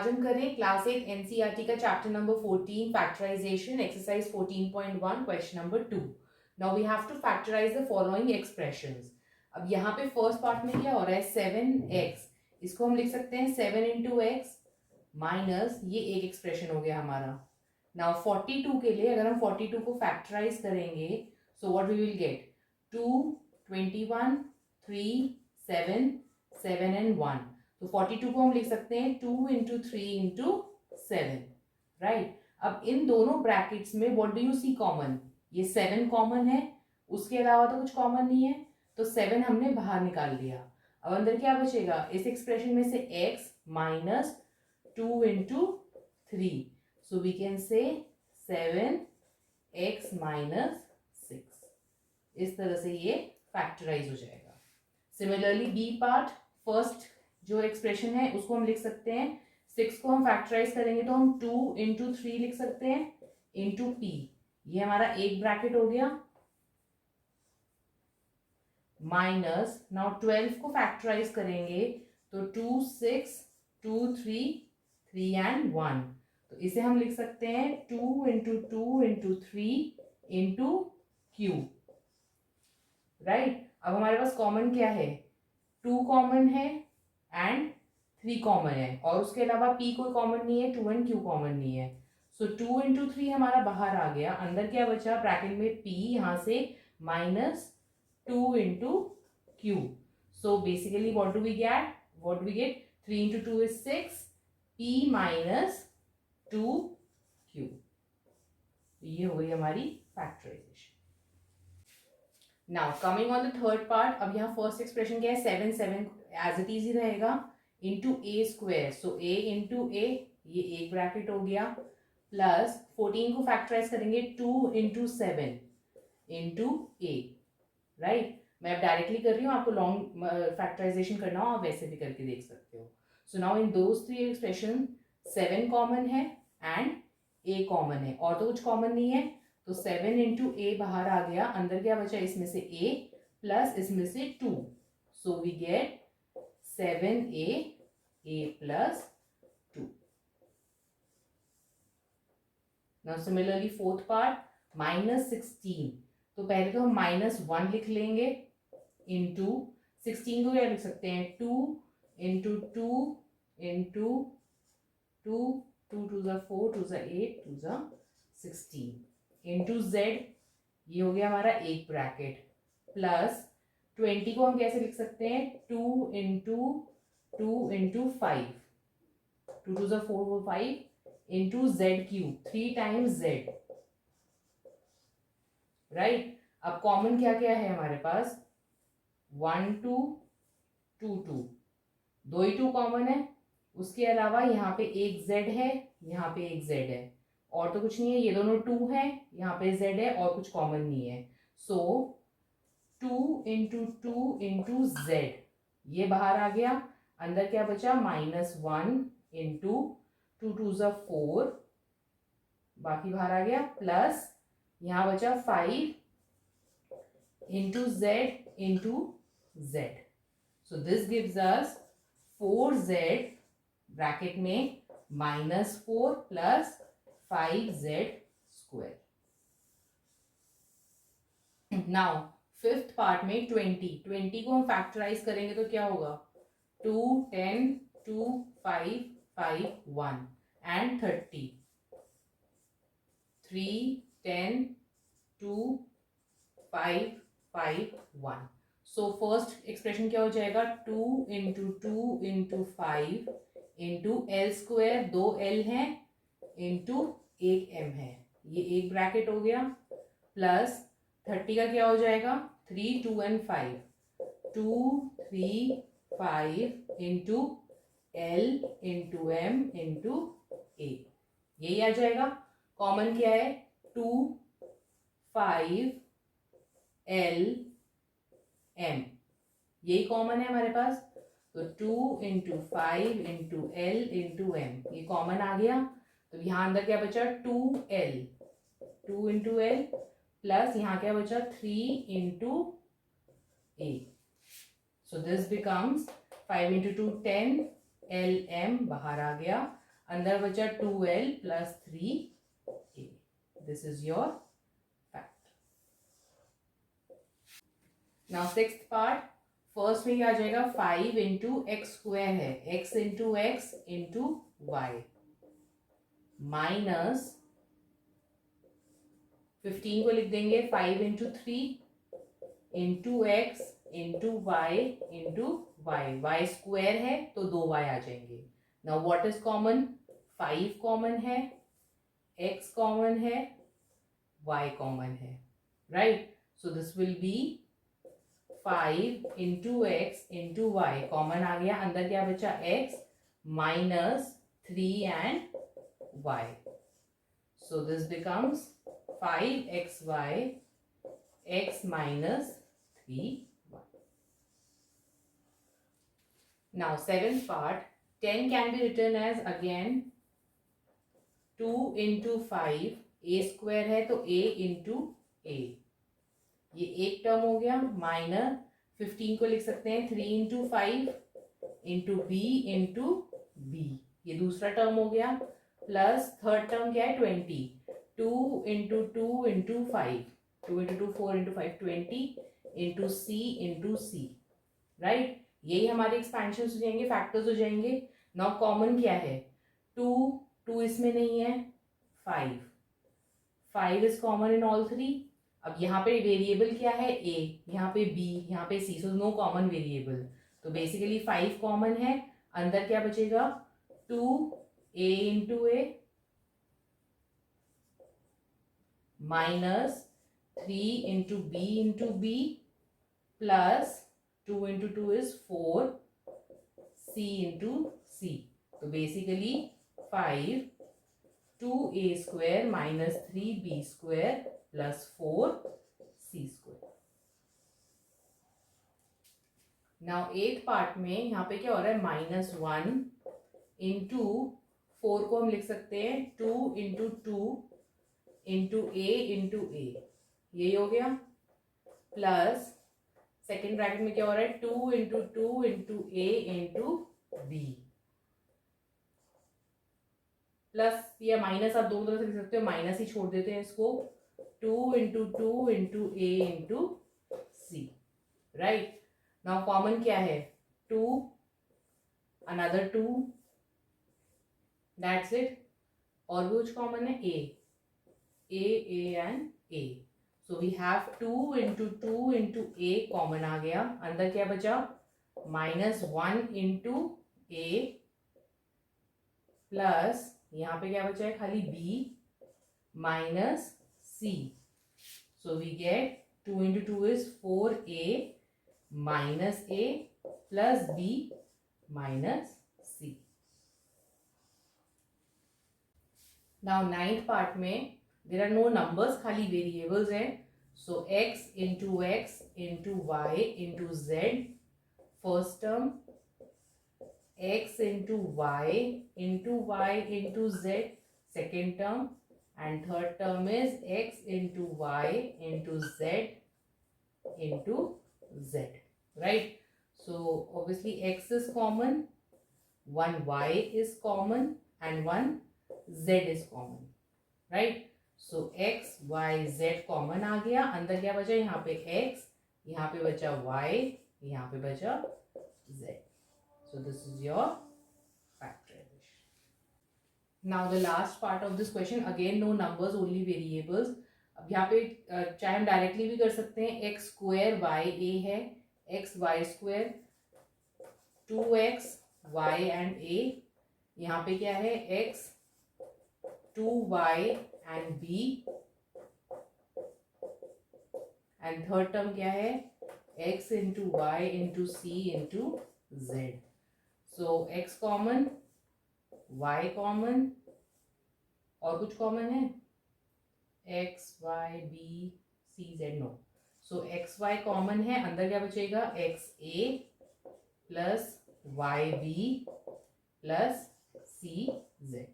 आज हम करें क्लास 8 एनसीईआरटी का chapter number 14 factorisation exercise 14.1 question number 2। Now we have to factorise the following expressions. अब यहाँ पे फर्स्ट पार्ट में क्या हो रहा है 7x, इसको हम लिख सकते हैं 7 इंटू एक्स माइनस ये एक एक्सप्रेशन हो गया हमारा। नाउ 42 के लिए अगर हम 42 को फैक्टराइज करेंगे so what we will get 2, 21, 3, 7, 7 and 1। तो 42 को हम लिख सकते हैं 2 इंटू 3 इंटू 7, राइट। अब इन दोनों ब्रैकेट्स में what do you see common, ये 7 कॉमन है, उसके अलावा तो कुछ कॉमन नहीं है, तो 7 हमने बाहर निकाल दिया। अब अंदर क्या बचेगा, इस एक्सप्रेशन में से x minus 2 into 3, so we can say 7x minus 6। इस तरह से ये फैक्टराइज हो जाएगा। सिमिलरली बी पार्ट, फर्स्ट जो एक्सप्रेशन है उसको हम लिख सकते हैं 6 को हम फैक्टराइज करेंगे तो हम 2 इंटू 3 लिख सकते हैं इंटू p, ये हमारा एक ब्रैकेट हो गया, माइनस नाउ 12 को फैक्टराइज करेंगे तो 2, 6, 2, 3, 3 एंड 1, तो इसे हम लिख सकते हैं 2 into 2 into 3 into Q, right. अब हमारे पास कॉमन क्या है, 2 कॉमन है एंड 3 कॉमन है, और उसके अलावा p कोई कॉमन नहीं है, 2 एंड q कॉमन नहीं है, सो 2 इंटू 3 हमारा बाहर आ गया, अंदर क्या बचा ब्रैकेट में p, यहां से minus 2 into q, so basically what do we get 3 into 2 is 6, p minus 2q, ये हो गई हमारी factorisation. Now coming on the third part, अब यहाँ फर्स्ट एक्सप्रेशन क्या है 7, 7 एज इट इज ही रहेगा इंटू ए स्क्वायर, सो ए इंटू ए, ये एक ब्रैकेट हो गया, प्लस 14 को फैक्टराइज करेंगे 2 इंटू 7 इंटू ए, राइट। मैं अब डायरेक्टली कर रही हूँ, आपको लॉन्ग फैक्टराइजेशन करना हो आप वैसे भी करके देख सकते हो। So now in those three expression 7 common है एंड ए कॉमन है, और तो कुछ कॉमन नहीं है, तो 7 इंटू ए बाहर आ गया, अंदर क्या बचा इसमें से a प्लस इसमें से 2, so we get 7a a plus 2। Now similarly fourth part minus 16, तो पहले तो हम माइनस 1 लिख लेंगे इंटू 16 को क्या लिख सकते हैं 2 इंटू 2 इंटू 2, 2 टू ज़ा 4, 2 ज़ा 8, 2 ज़ा 16 इंटू z, ये हो गया हमारा एक ब्रैकेट, प्लस 20 को हम कैसे लिख सकते हैं 2 इंटू 2 इंटू 5, 2 टू ज़ा 4, 5 into z cube 3 times z, right. अब कॉमन क्या क्या है हमारे पास 1, 2, 2, 2, 2 ही 2 कॉमन है, उसके अलावा यहाँ पे एक z है, यहाँ पे एक z है, और तो कुछ नहीं है, ये दोनों 2 है, यहाँ पे z है, और कुछ कॉमन नहीं है, सो 2 इंटू 2 इंटू z, ये बाहर आ गया, अंदर क्या बचा माइनस 1 इंटू 2 टू ज़ा 4, बाकी बाहर आ गया, प्लस यहाँ बचा 5 into z into z, so this gives us 4z bracket में minus 4 plus 5z square. Now fifth part में 20 को हम फैक्टराइज करेंगे तो क्या होगा 2, 10, 2, 5, 5, 1 एंड 30, 3, 10, 2, 5, 5, 1, सो फर्स्ट एक्सप्रेशन क्या हो जाएगा 2 into 2 into 5 into L square, 2 L है इंटू एक एम है, ये एक ब्रैकेट हो गया, प्लस 30 का क्या हो जाएगा 3, 2 and 5, 2, 3, 5 into L into M into A, यही आ जाएगा। कॉमन क्या है 2, 5, एल, एम, यही कॉमन है हमारे पास, तो 2 into 5 into L into m, ये कॉमन आ गया, तो यहाँ अंदर क्या बचा 2l, 2 इंटू एल, प्लस यहाँ क्या बचा 3 into a, so this becomes 5 into 2 10, l m बाहर आ गया, अंदर बचा 2l plus 3a. This is your fact. Now sixth part. फर्स्ट में क्या आ जाएगा 5 इंटू एक्स स्क्वायर है, x into x into y minus 15 को लिख देंगे 5 into 3 into x into y into y. Y square है तो 2y आ जाएंगे. Now what is common? 5 common है, x कॉमन है, y कॉमन है, right. So this will be 5 into x into Y. Common आ गया, अंदर क्या बचा x माइनस 3 and y. So this becomes 5xy x minus 3y. Now seventh part, 10 can be written as again 2 into 5. a square है तो a into a. ये एक टर्म हो गया. माइनस 15 को लिख सकते हैं 3 into 5 into b into b. ये दूसरा टर्म हो गया. प्लस थर्ड टर्म क्या है 20. 2 into 2 into 5. 2 into 2 4 into 5 20 into C into C, right. यही हमारे एक्सपेंशन हो जाएंगे, फैक्टर्स हो जाएंगे. नाउ कॉमन क्या है? 2 इसमें नहीं है. 5 is common in all three. अब यहाँ पे वेरिएबल क्या है? a, यहाँ पे b, यहाँ पे c. So no common variable. तो बेसिकली 5 कॉमन है. अंदर क्या बचेगा? 2a into a minus 3 into b into b plus 2 into 2 is 4 c into c. तो basically 5 2a square minus 3b square plus 4c square. Now eighth part में यहाँ पे क्या हो रहा है? -1 इंटू 4 को हम लिख सकते हैं 2 into 2 into a into a. यही हो गया. प्लस सेकेंड ब्रैकेट में क्या हो रहा है? 2 into 2 into a into b. Plus या माइनस आप दोनों तरह से लिख सकते हो, माइनस ही छोड़ देते हैं इसको. 2 into 2 into a into c, right. Now common क्या है? 2 अनदर 2, दैट्स इट. और भी कुछ कॉमन है? a and a. So we have 2 into 2 into a common आ गया. अंदर क्या बचा? -1 into a प्लस यहाँ पे क्या बचा है? खाली b minus c. So we get 2 into 2 is 4a minus a plus b minus c. Now ninth part में there are no numbers, खाली variables हैं. So x into y into z. First term x into y into z. Second term, and third term is x into y into z into z, right. So obviously x is common, one y is common and one z is common, right. So x y z common आ गया. अंदर क्या बचा? यहाँ पे x, यहाँ पे बचा y, यहाँ पे बचा z. So this is your factorization. Now the last part of this question, again no numbers, only variables. अब यहाँ पे चाहे हम डायरेक्टली भी कर सकते हैं. x स्क्वायर y a है, x y square 2x y and a. यहाँ पे क्या है? x 2y and b, and third term क्या है? x into y into c into z. So x common, y common, और कुछ कॉमन है? x y b c z no. So x y common है. अंदर क्या बचेगा? x a plus y b plus c z.